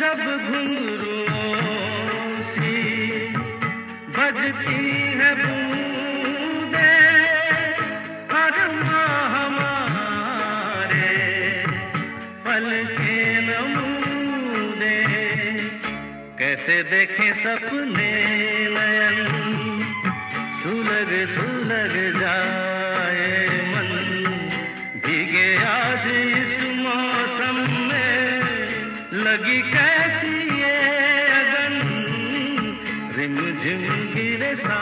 जब घुंघरुओं सी बजती है बूंदे, अरमा हमारे पल के नमूदे, कैसे देखें सपने नयन, सुलग सुलग जाए मन, भीगे आज इस मौसम में, लगी कैसी ये अगन, रिमझिम गिरे सा